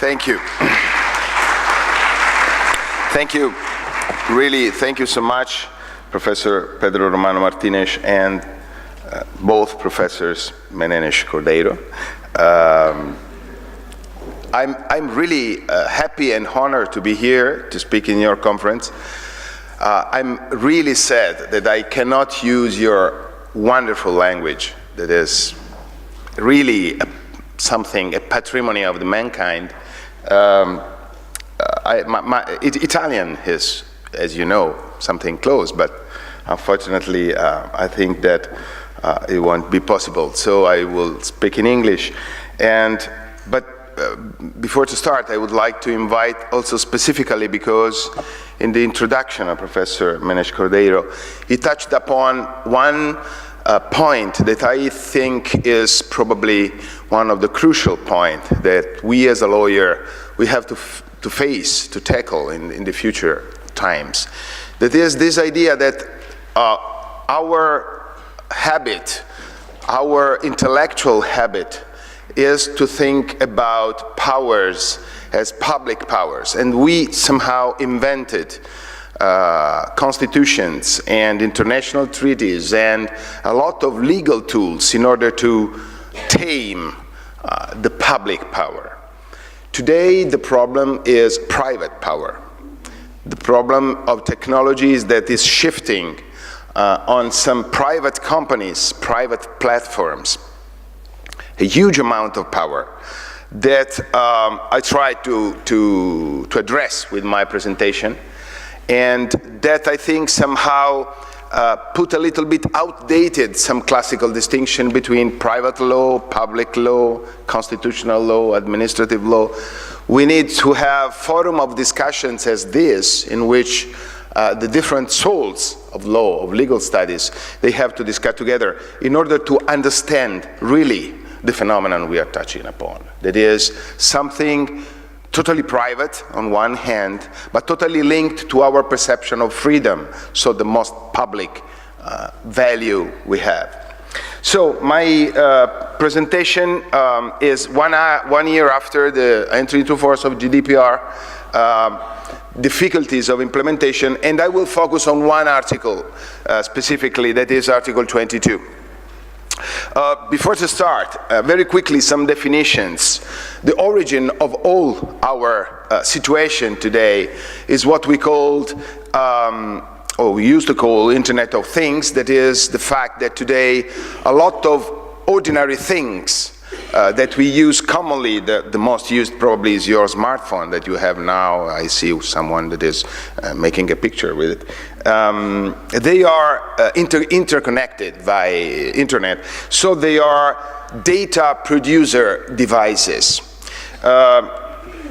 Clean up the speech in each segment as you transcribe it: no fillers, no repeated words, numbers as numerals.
Thank you. Thank you. Really, thank you so much, Professor Pedro Romano Martinez and both Professors Menenes Cordeiro. I'm really happy and honored to be here to speak in your conference. I'm really sad that I cannot use your wonderful language that is really a patrimony of the mankind. Italian is, as you know, something close, but unfortunately I think that it won't be possible. So I will speak in English. But before to start, I would like to invite also specifically because in the introduction of Professor Menenes Cordeiro, he touched upon one point that I think is probably one of the crucial points that we as a lawyer, we have to face, to tackle in the future times. That is this idea that our habit, our intellectual habit, is to think about powers as public powers. And we somehow invented constitutions and international treaties and a lot of legal tools in order to tame the public power. Today, the problem is private power. The problem of technology is that is shifting on some private companies, private platforms, a huge amount of power that I try to address with my presentation, and that I think somehow put a little bit outdated some classical distinction between private law, public law, constitutional law, administrative law. We need to have forum of discussions as this, in which the different souls of law, of legal studies, they have to discuss together in order to understand really the phenomenon we are touching upon. That is something totally private on one hand, but totally linked to our perception of freedom, so the most public value we have. So my presentation is one year after the entry into force of GDPR, difficulties of implementation, and I will focus on one article specifically, that is Article 22. Before to start, very quickly some definitions. The origin of all our situation today is what we called, or we used to call Internet of Things. That is the fact that today a lot of ordinary things that we use commonly, the most used probably is your smartphone that you have now. I see someone that is making a picture with it. They are interconnected by internet, so they are data producer devices.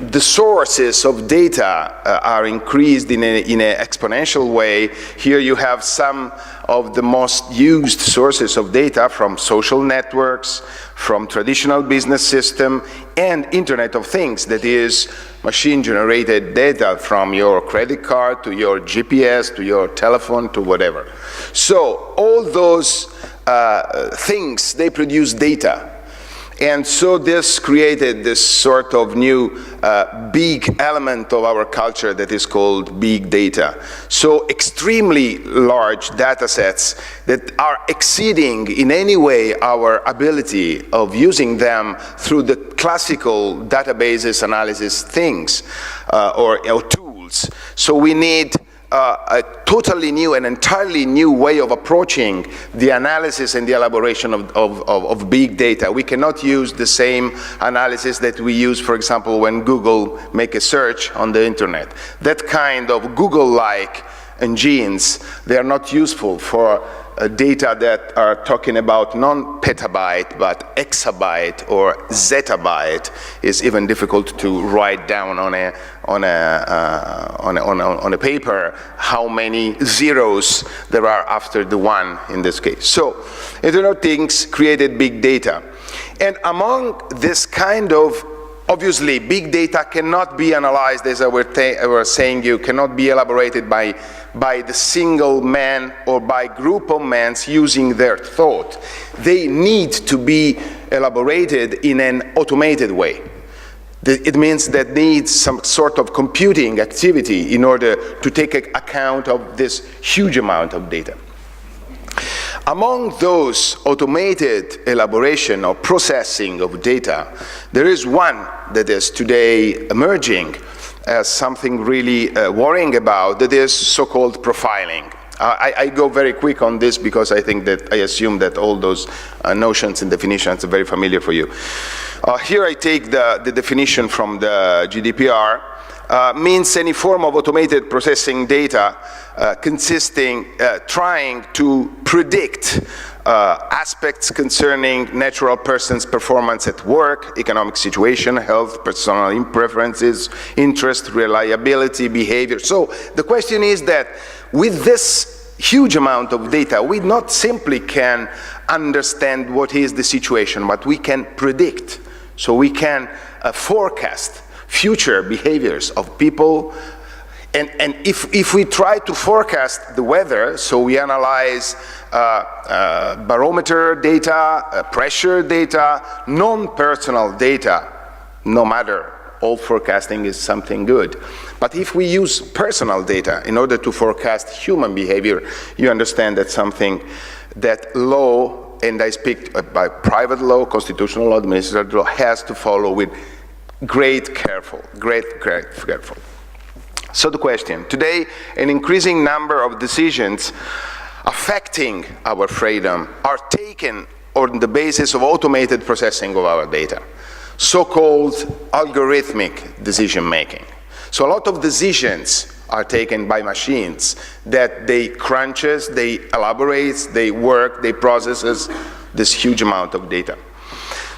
The sources of data are increased in an exponential way. Here you have some of the most used sources of data from social networks, from traditional business system, and Internet of Things, that is machine-generated data from your credit card to your GPS, to your telephone, to whatever. So all those things, they produce data. And so this created this sort of new big element of our culture that is called big data. So extremely large data sets that are exceeding in any way our ability of using them through the classical databases analysis things or tools. So we need a totally new and entirely new way of approaching the analysis and the elaboration of big data. We cannot use the same analysis that we use, for example, when Google make a search on the internet. That kind of Google-like engines, they are not useful for data that are talking about non-petabyte but exabyte or zettabyte. Is even difficult to write down on a paper how many zeros there are after the one in this case. So Internet of Things created big data, and among this kind of, obviously big data cannot be analyzed, as I was saying, you cannot be elaborated by the single man or by group of men using their thought. They need to be elaborated in an automated way. It means that needs some sort of computing activity in order to take account of this huge amount of data. Among those automated elaboration or processing of data, there is one that is today emerging as something really worrying about, that is so-called profiling. I go very quick on this because I think that I assume that all those notions and definitions are very familiar for you. Here I take the definition from the GDPR. Means any form of automated processing data trying to predict aspects concerning natural persons' performance at work, economic situation, health, personal preferences, interest, reliability, behavior. So the question is that with this huge amount of data, we not simply can understand what is the situation, but we can predict. So we can forecast future behaviors of people. And if we try to forecast the weather, so we analyze barometer data, pressure data, non-personal data, no matter, all forecasting is something good. But if we use personal data in order to forecast human behavior, you understand that something that law, and I speak by private law, constitutional law, administrative law, has to follow with great careful. So the question, today an increasing number of decisions affecting our freedom are taken on the basis of automated processing of our data, so-called algorithmic decision making. So a lot of decisions are taken by machines that they crunches, they elaborates, they work, they processes this huge amount of data.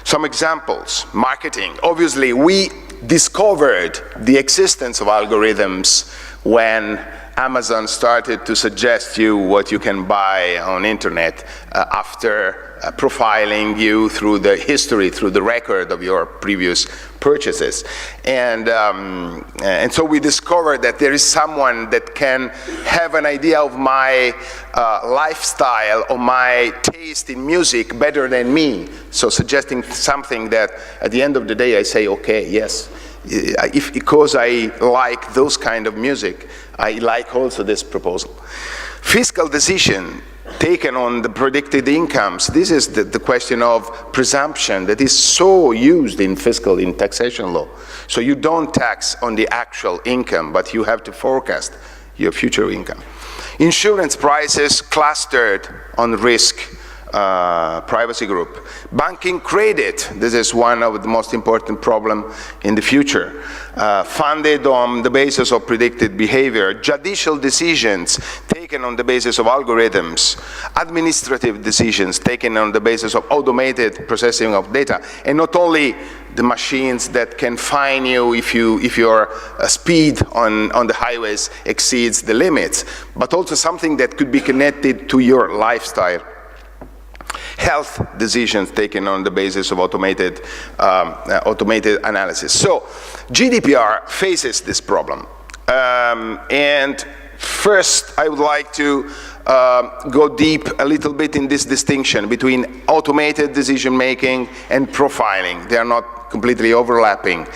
Some examples, marketing. Obviously, we discovered the existence of algorithms when Amazon started to suggest you what you can buy on internet after profiling you through the history, through the record of your previous purchases. And so we discovered that there is someone that can have an idea of my lifestyle or my taste in music better than me. So suggesting something that at the end of the day I say, okay, yes, because I like those kind of music, I like also this proposal. Fiscal decision taken on the predicted incomes. This is the question of presumption that is so used in taxation law. So you don't tax on the actual income, but you have to forecast your future income. Insurance prices clustered on risk, privacy group. Banking credit, this is one of the most important problems in the future. Funded on the basis of predicted behavior. Judicial decisions taken on the basis of algorithms. Administrative decisions taken on the basis of automated processing of data. And not only the machines that can fine you if your speed on the highways exceeds the limits, but also something that could be connected to your lifestyle. Health decisions taken on the basis of automated analysis. So GDPR faces this problem. And first, I would like to go deep a little bit in this distinction between automated decision making and profiling. They are not completely overlapping.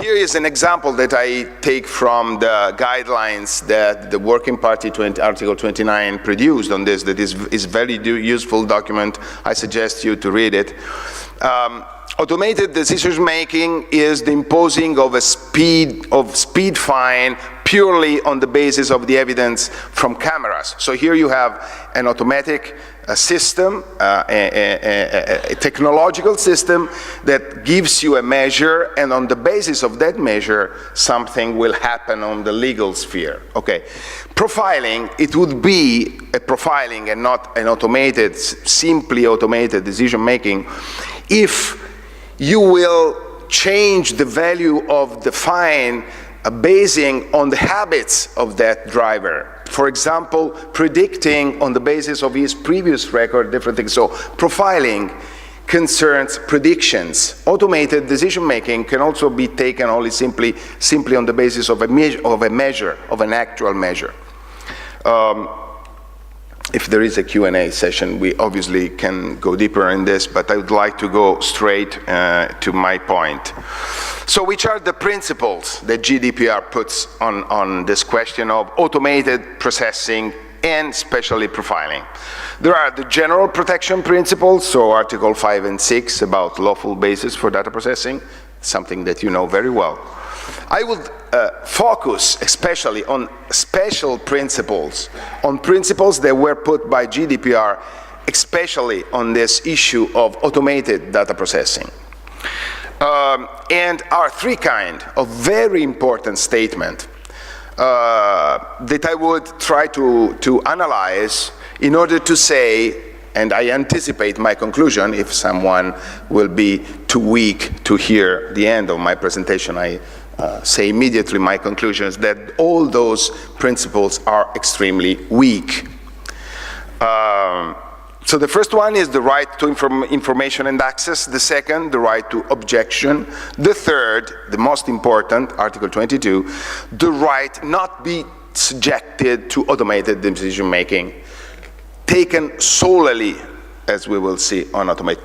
Here is an example that I take from the guidelines that the Working Party Article 29 produced on this. That is very useful document. I suggest you to read it. Automated decision making is the imposing of a speed fine purely on the basis of the evidence from cameras. So here you have an automatic system, a technological system that gives you a measure, and on the basis of that measure, something will happen on the legal sphere. Okay. Profiling, it would be a profiling and not an automated, simply automated decision making, if you will change the value of the fine basing on the habits of that driver. For example, predicting on the basis of his previous record different things. So profiling concerns predictions. Automated decision making can also be taken only simply on the basis of a measure, of an actual measure. if there is a Q&A session, we obviously can go deeper in this, but I would like to go straight to my point. So which are the principles that GDPR puts on this question of automated processing and especially profiling? There are the general protection principles, so Article 5 and 6 about lawful basis for data processing, something that you know very well. I would focus especially on special principles, on principles that were put by GDPR, especially on this issue of automated data processing. And are three kinds of very important statements that I would try to analyze in order to say, and I anticipate my conclusion, if someone will be too weak to hear the end of my presentation, I say immediately my conclusion is that all those principles are extremely weak. So the first one is the right to information and access. The second, the right to objection. The third, the most important, Article 22, the right not be subjected to automated decision-making, taken solely, as we will see, on automation.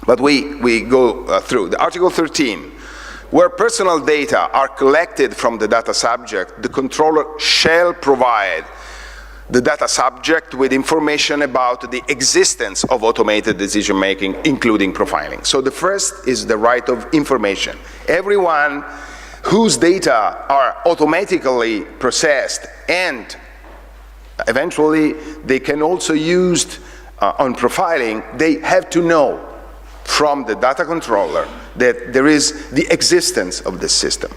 But we go through. The Article 13, where personal data are collected from the data subject, the controller shall provide the data subject with information about the existence of automated decision-making, including profiling. So the first is the right of information. Everyone whose data are automatically processed and eventually they can also used on profiling, they have to know from the data controller that there is the existence of this system.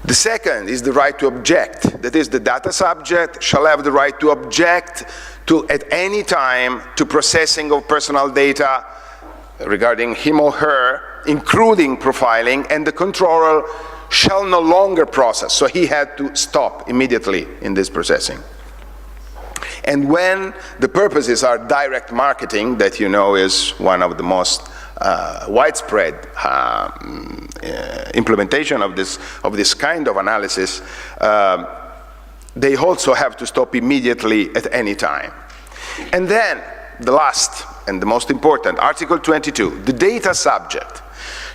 The second is the right to object. That is, the data subject shall have the right to object to, at any time, to processing of personal data regarding him or her, including profiling, and the controller shall no longer process. So he had to stop immediately in this processing. And when the purposes are direct marketing, that you know is one of the most widespread implementation of this kind of analysis, they also have to stop immediately at any time. And then the last and the most important, Article 22, the data subject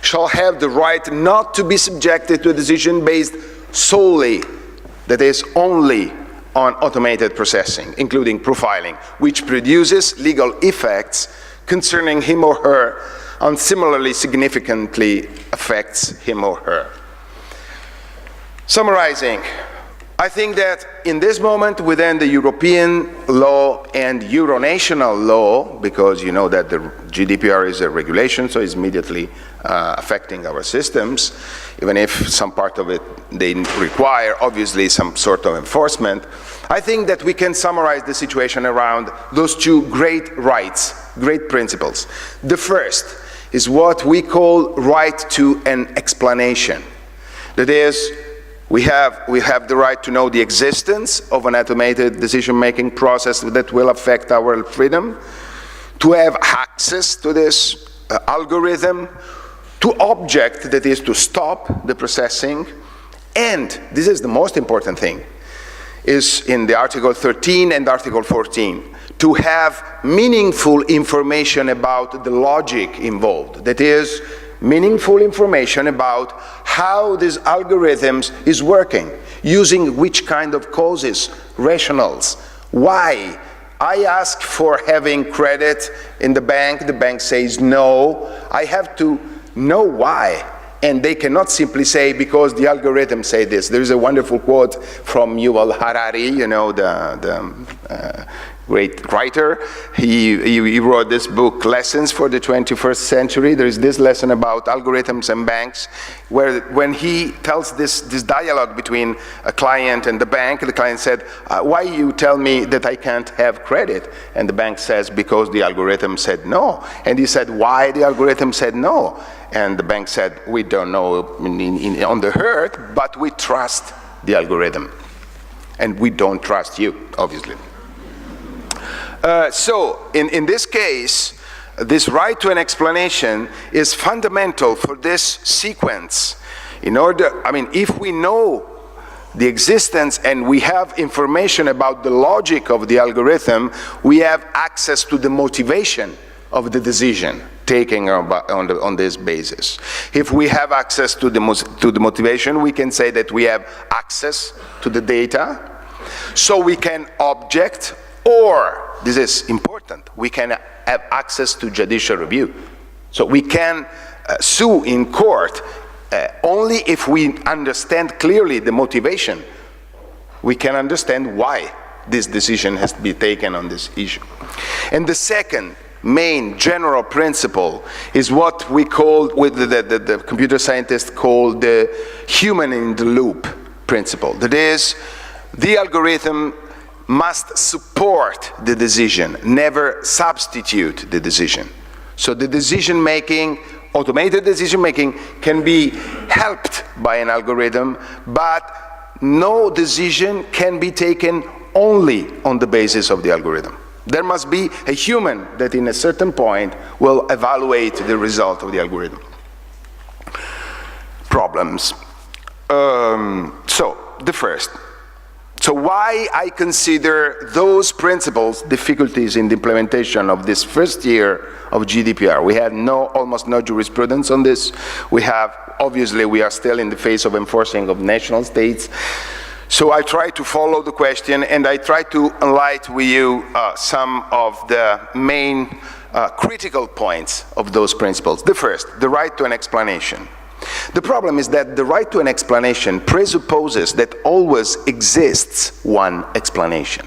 shall have the right not to be subjected to a decision based solely, that is, only on automated processing, including profiling, which produces legal effects concerning him or her and similarly significantly affects him or her. Summarizing, I think that in this moment within the European law and Euronational law, because you know that the GDPR is a regulation, so it's immediately affecting our systems, even if some part of it they require obviously some sort of enforcement, I think that we can summarize the situation around those two great rights, great principles. The first is what we call right to an explanation. That is, we have the right to know the existence of an automated decision-making process that will affect our freedom, to have access to this algorithm, to object, that is to stop the processing, and this is the most important thing, is in the Article 13 and Article 14, to have meaningful information about the logic involved. That is, meaningful information about how this algorithms is working, using which kind of causes, rationals, why. I ask for having credit in the bank says no. I have to know why. And they cannot simply say, because the algorithm say this. There is a wonderful quote from Yuval Harari, you know, the great writer. He wrote this book, Lessons for the 21st Century. There is this lesson about algorithms and banks, where when he tells this dialogue between a client and the client said, why you tell me that I can't have credit? And the bank says, because the algorithm said no. And he said, why the algorithm said no? And the bank said, we don't know on the hurt, but we trust the algorithm. And we don't trust you, obviously. So, in this case, this right to an explanation is fundamental for this sequence. In order, I mean, if we know the existence and we have information about the logic of the algorithm, we have access to the motivation of the decision taken on this basis. If we have access to the motivation, we can say that we have access to the data, so we can object, or, this is important, we can have access to judicial review. So we can sue in court only if we understand clearly the motivation. We can understand why this decision has to be taken on this issue. And the second main general principle is what we call, with the computer scientists call the human in the loop principle. That is, the algorithm must support the decision, never substitute the decision. So the decision making, automated decision making, can be helped by an algorithm, but no decision can be taken only on the basis of the algorithm. There must be a human that in a certain point will evaluate the result of the algorithm. Problems. So, the first. So why I consider those principles difficulties in the implementation of this first year of GDPR? We had almost no jurisprudence on this. Obviously, we are still in the phase of enforcing of national states. So I try to follow the question, and I try to enlighten with you some of the main critical points of those principles. The first, the right to an explanation. The problem is that the right to an explanation presupposes that always exists one explanation.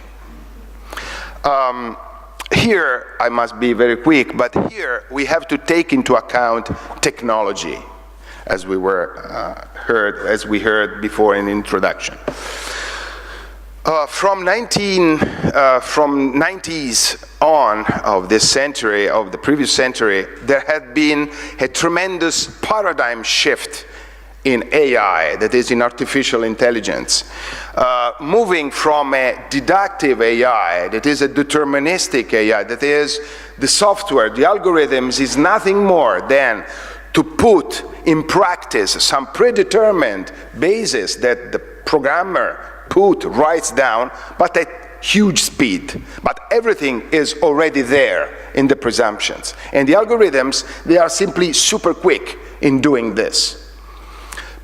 Here, I must be very quick, but here we have to take into account technology, as we heard before in the introduction. From 90s on of this century, of the previous century, there had been a tremendous paradigm shift in AI, that is in artificial intelligence, moving from a deductive AI, that is a deterministic AI, that is the software, the algorithms is nothing more than to put in practice some predetermined basis that the programmer writes down, but at huge speed. But everything is already there in the presumptions. And the algorithms, they are simply super quick in doing this.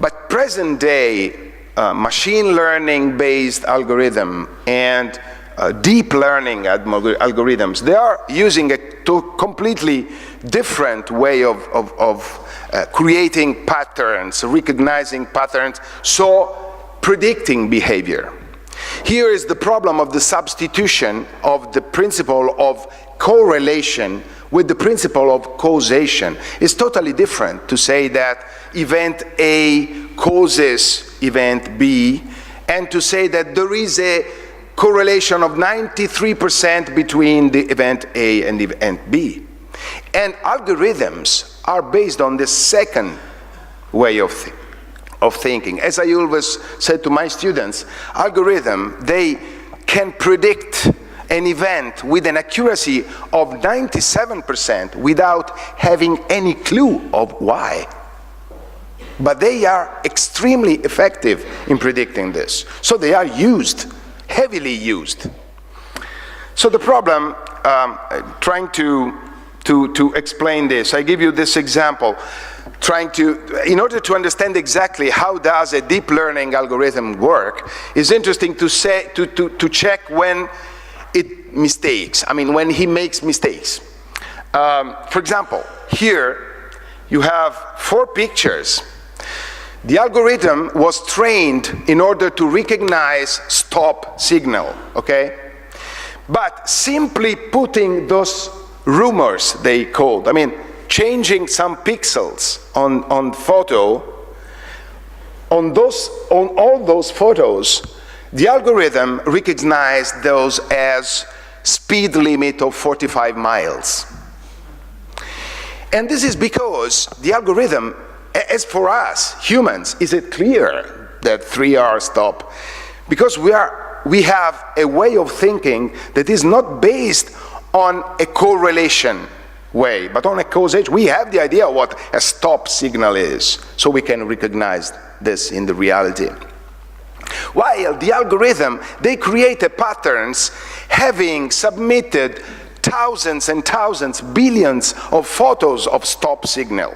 But present day machine learning based algorithm and deep learning algorithms, they are using a completely different way of creating patterns, recognizing patterns, so predicting behavior. Here is the problem of the substitution of the principle of correlation with the principle of causation. It's totally different to say that event A causes event B, and to say that there is a correlation of 93% between the event A and the event B. And algorithms are based on the second way of thinking. As I always said to my students, they can predict an event with an accuracy of 97% without having any clue of why. But they are extremely effective in predicting this. So they are used, heavily used. So the problem, trying to explain this, I give you this example. In order to understand exactly how does a deep learning algorithm work, it's interesting to check when it mistakes. I mean, when he makes mistakes. For example, here you have 4 pictures. The algorithm was trained in order to recognize stop signal, okay? But simply putting those rumors, they called, changing some pixels on photo, on all those photos, the algorithm recognized those as speed limit of 45 miles. And this is because the algorithm, as for us, humans, is it clear that 3-hour stop? Because we have a way of thinking that is not based on a correlation way, but on a causation. We have the idea of what a stop signal is, so we can recognize this in the reality. While the algorithm, they create patterns having submitted thousands and thousands, billions of photos of stop signal.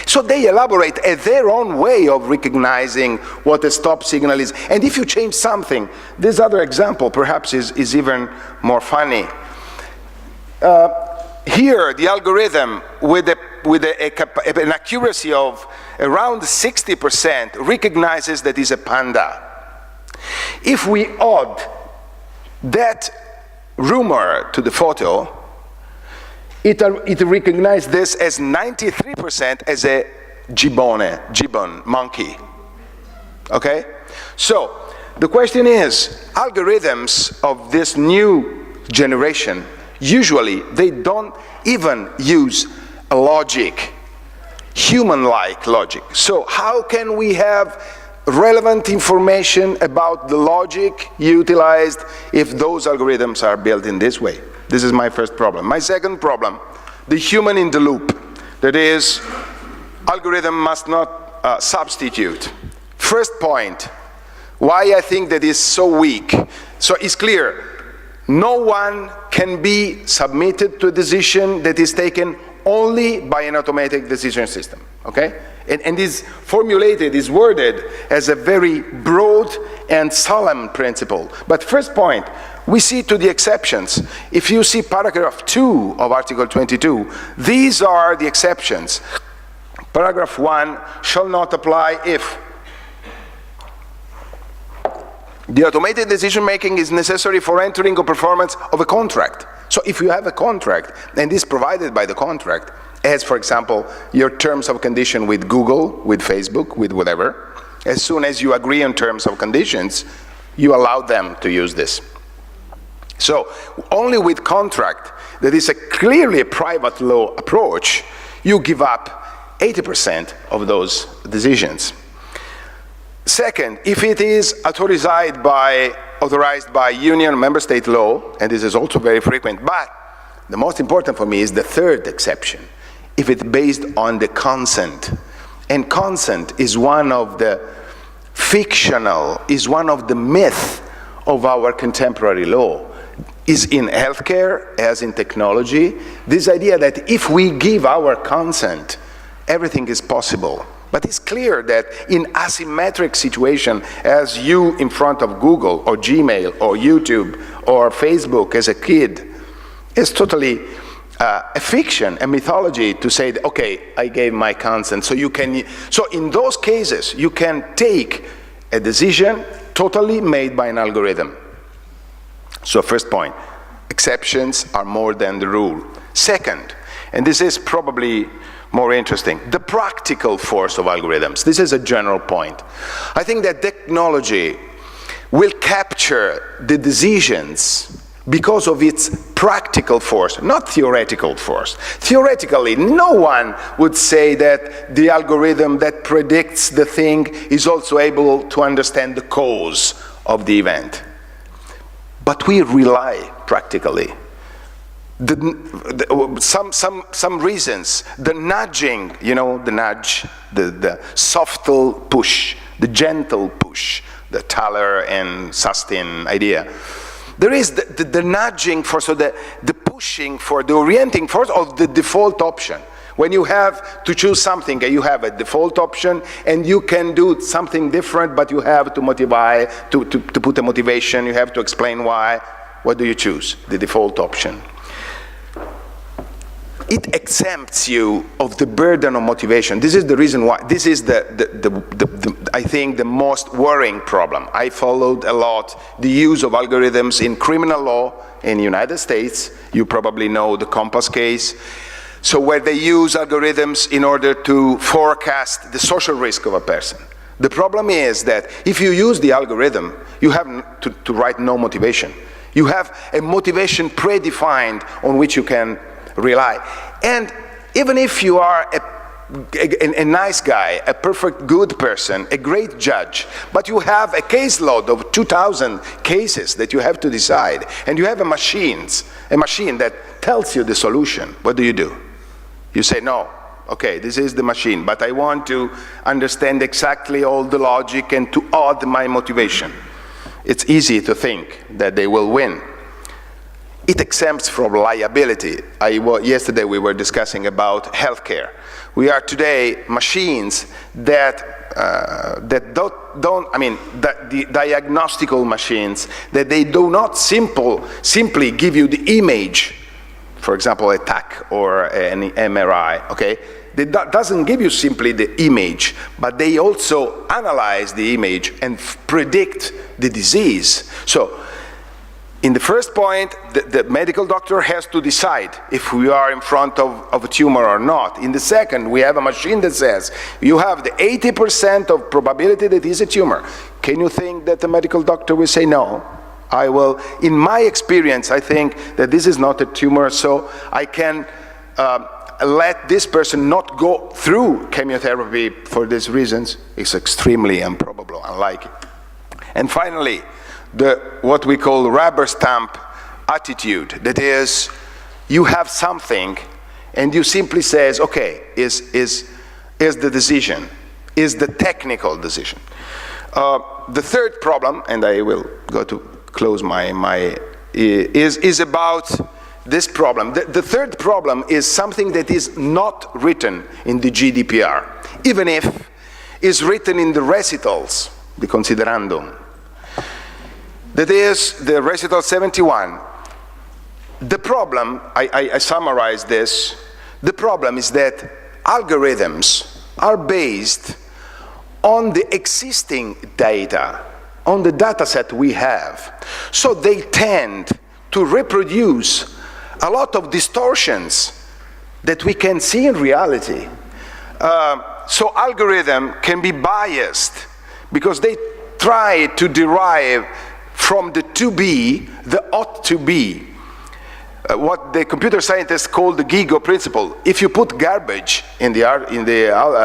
So they elaborate their own way of recognizing what a stop signal is. And if you change something, this other example perhaps is even more funny. Here, the algorithm, with an accuracy of around 60%, recognizes that it's a panda. If we add that rumor to the photo, it recognizes this as 93% as a gibbon, monkey. Okay? So, the question is, algorithms of this new generation, usually they don't even use a logic, human-like logic. So how can we have relevant information about the logic utilized if those algorithms are built in this way? This is my first problem. My second problem, the human in the loop. That is, algorithm must not substitute. First point, why I think that is so weak. So it's clear, no one can be submitted to a decision that is taken only by an automatic decision system, okay? And is formulated, is worded as a very broad and solemn principle. But first point, we see to the exceptions. If you see paragraph 2 of Article 22, these are the exceptions. Paragraph 1 shall not apply if the automated decision-making is necessary for entering or performance of a contract. So if you have a contract, and is provided by the contract, as, for example, your terms of condition with Google, with Facebook, with whatever, as soon as you agree on terms of conditions, you allow them to use this. So only with contract, that is clearly a private law approach, you give up 80% of those decisions. Second, if it is authorized by union member state law, and this is also very frequent, but the most important for me is the third exception, if it's based on the consent. And consent is one of the fictional, is one of the myths of our contemporary law. Is in healthcare, as in technology, this idea that if we give our consent, everything is possible. But it's clear that in asymmetric situation, as you in front of Google or Gmail or YouTube or Facebook as a kid, it's totally a fiction, a mythology to say, that, okay, I gave my consent. So in those cases, you can take a decision totally made by an algorithm. So first point, exceptions are more than the rule. Second, and this is probably more interesting, the practical force of algorithms. This is a general point. I think that technology will capture the decisions because of its practical force, not theoretical force. Theoretically, no one would say that the algorithm that predicts the thing is also able to understand the cause of the event. But we rely practically. Some reasons, the nudging, you know, the nudge, the subtle push, the gentle push, the Thaler and Sustin idea. There is the nudging force, so the pushing for the orienting force of the default option. When you have to choose something, you have a default option, and you can do something different, but you have to motivate, to put a motivation, you have to explain why. What do you choose? The default option. It exempts you of the burden of motivation. This is the reason why, this is I think the most worrying problem. I followed a lot the use of algorithms in criminal law in the United States. You probably know the Compass case. So where they use algorithms in order to forecast the social risk of a person. The problem is that if you use the algorithm, you have to write no motivation. You have a motivation predefined on which you can rely. And even if you are a nice guy, a perfect good person, a great judge, but you have a caseload of 2,000 cases that you have to decide, and you have a machine that tells you the solution, what do? You say, no, okay, this is the machine, but I want to understand exactly all the logic and to add my motivation. it's easy to think that they will win. It exempts from liability. Yesterday we were discussing about healthcare. We are today machines that the diagnostical machines, that they do not simply give you the image, for example, a TAC or an MRI, okay? That doesn't give you simply the image, but they also analyze the image and predict the disease. So, in the first point, the medical doctor has to decide if we are in front of a tumor or not. In the second, we have a machine that says, you have the 80% of probability that is a tumor. Can you think that the medical doctor will say no? I will. In my experience, I think that this is not a tumor, so I can let this person not go through chemotherapy for these reasons. It's extremely improbable, unlikely. And finally, what we call rubber stamp attitude. That is, you have something and you simply says, okay, is the decision, is the technical decision. The third problem, and I will go to close is about this problem. The third problem is something that is not written in the GDPR, even if it's written in the recitals, the considerandum. That is the recital 71. The problem, I summarize this, the problem is that algorithms are based on the existing data, on the data set we have. So they tend to reproduce a lot of distortions that we can see in reality. So algorithm can be biased because they try to derive from the to be, the ought to be. What the computer scientists call the GIGO principle. If you put garbage in the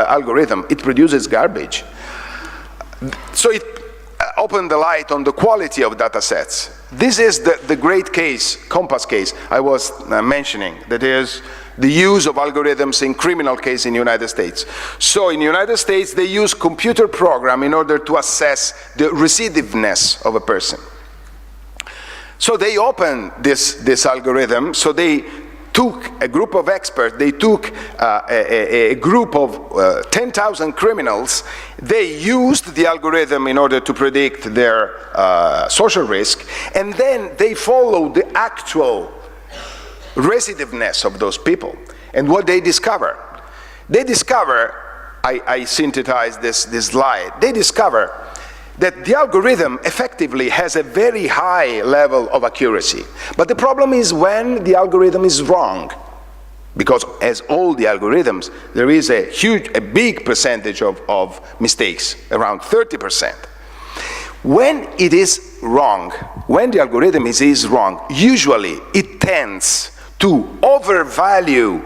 algorithm, it produces garbage. So it opened the light on the quality of data sets. This is the great case, Compass case, I was mentioning. That is the use of algorithms in criminal case in the United States. So in the United States, they use computer program in order to assess the recidiveness of a person. So they opened this algorithm, so they took a group of experts, they took a group of 10,000 criminals, they used the algorithm in order to predict their social risk, and then they followed the actual recidiveness of those people. And what they discover? They discover, I synthesized this slide, they discover that the algorithm effectively has a very high level of accuracy. But the problem is when the algorithm is wrong. Because as all the algorithms, there is a big percentage of mistakes, around 30%. When it is wrong, when the algorithm is wrong, usually it tends to overvalue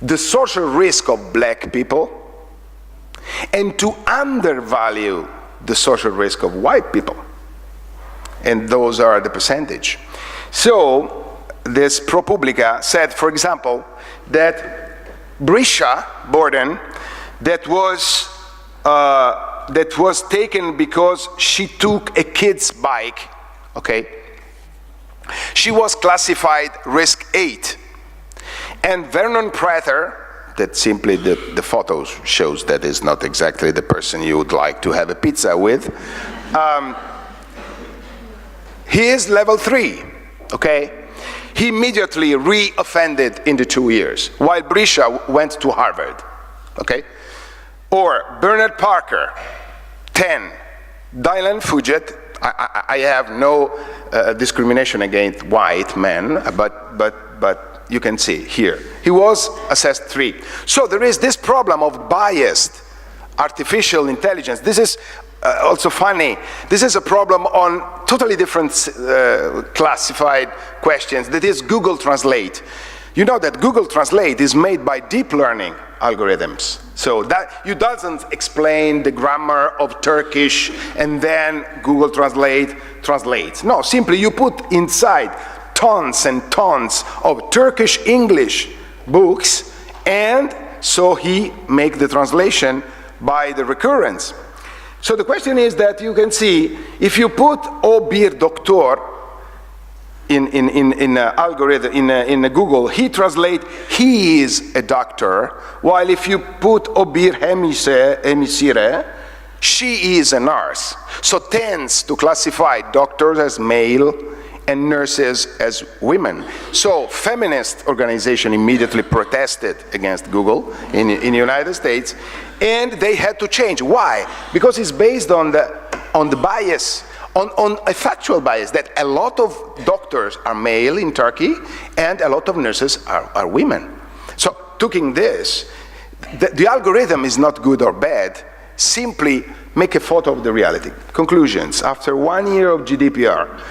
the social risk of black people and to undervalue the social risk of white people. And those are the percentage. So this ProPublica said, for example, that Brisha Borden, that was taken because she took a kid's bike, okay? She was classified risk 8. And Vernon Prater, that simply the photos shows that is not exactly the person you would like to have a pizza with. He is level 3, okay? He immediately re-offended in the 2 years, while Brisha went to Harvard, okay? Or Bernard Parker, 10. Dylan Fugit, I have no discrimination against white men, but you can see here. He was assessed 3. So there is this problem of biased artificial intelligence. This is also funny. This is a problem on totally different classified questions. That is Google Translate. You know that Google Translate is made by deep learning algorithms. So that you doesn't explain the grammar of Turkish and then Google Translate translates. No, simply you put inside tons and tons of Turkish English books, and so he make the translation by the recurrence. So the question is that you can see, if you put Doctor in algorithm, in Google, he translate, he is a doctor, while if you put Hemisire, she is a nurse. So tends to classify doctors as male and nurses as women. So feminist organization immediately protested against Google in the United States, and they had to change. Why? Because it's based on the bias, on a factual bias, that a lot of doctors are male in Turkey and a lot of nurses are women. So taking this, the algorithm is not good or bad, simply make a photo of the reality. Conclusions, after 1 year of GDPR,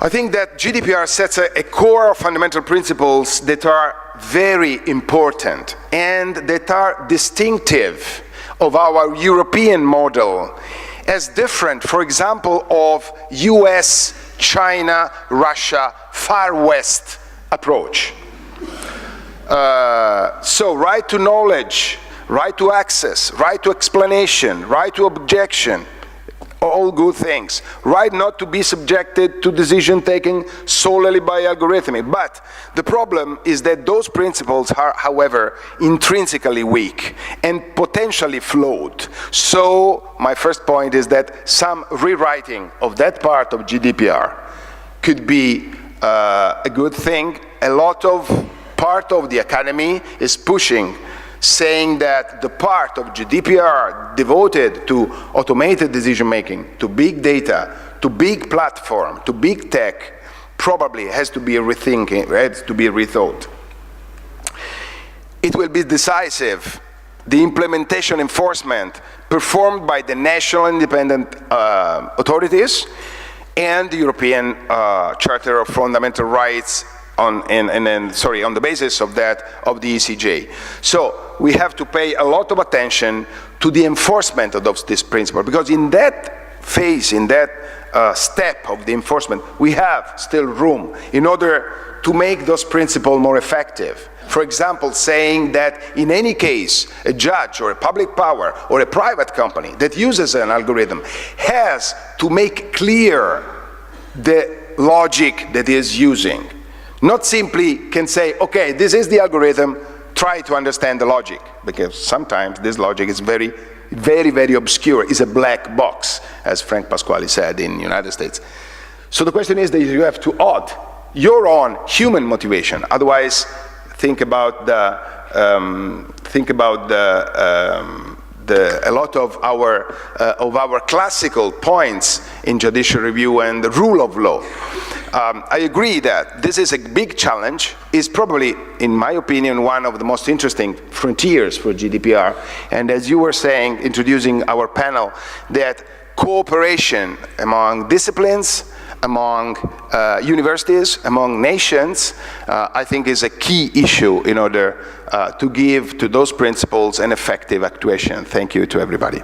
I think that GDPR sets a core of fundamental principles that are very important and that are distinctive of our European model, as different, for example, of US, China, Russia, Far West approach. So right to knowledge, right to access, right to explanation, right to objection, all good things. Right not to be subjected to decision taking solely by algorithmic. But the problem is that those principles are, however, intrinsically weak and potentially flawed. So my first point is that some rewriting of that part of GDPR could be a good thing. A lot of part of the academy is pushing, saying that the part of GDPR devoted to automated decision-making, to big data, to big platform, to big tech, probably has to be rethinking, has to be rethought. It will be decisive, the implementation enforcement performed by the national independent authorities and the European Charter of Fundamental Rights on the basis of that, of the ECJ. So we have to pay a lot of attention to the enforcement of this principle, because in that phase, in that step of the enforcement, we have still room in order to make those principles more effective. For example, saying that in any case, a judge or a public power or a private company that uses an algorithm has to make clear the logic that is using. Not simply can say, okay, this is the algorithm, try to understand the logic, because sometimes this logic is very, very, very obscure. It's a black box, as Frank Pasquale said in the United States. So the question is that you have to add your own human motivation. Otherwise, think about a lot of our classical points in judicial review and the rule of law. I agree that this is a big challenge. It's probably, in my opinion, one of the most interesting frontiers for GDPR. And as you were saying, introducing our panel, that cooperation among disciplines, among universities, among nations, I think is a key issue in order to give to those principles an effective actuation. Thank you to everybody.